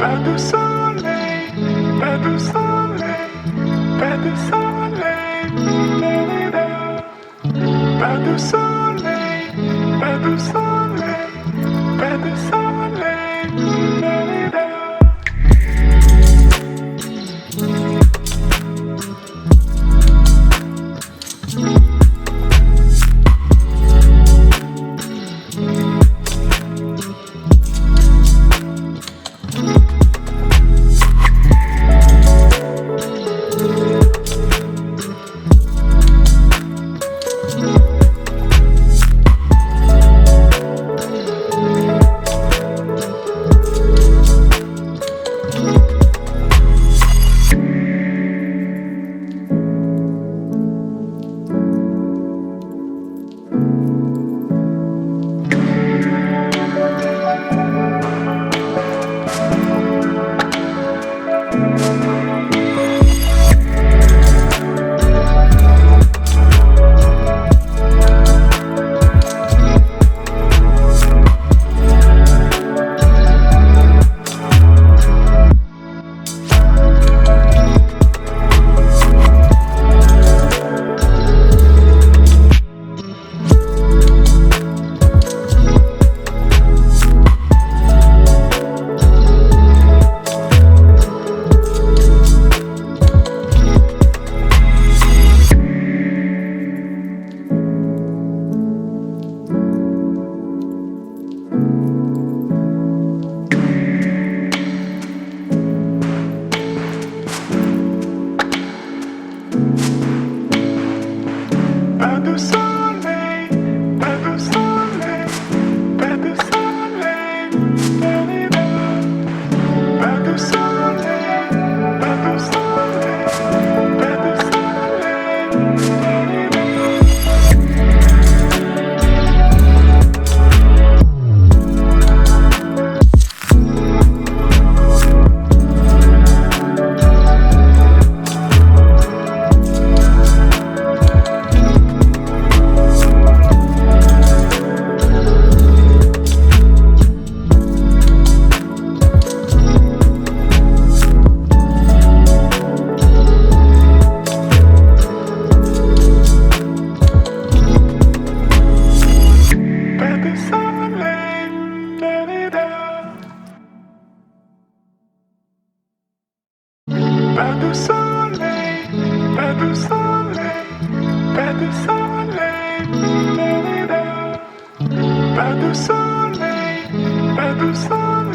Pas de soleil, pas de soleil, pas de soleil, pas de soleil, pas de soleil, pas de soleil. Pas de soleil, pas de soleil, pas de soleil, pas de soleil, pas de soleil, pas de Pas de soleil, pas de soleil, pas de soleil, pas de soleil, pas de soleil.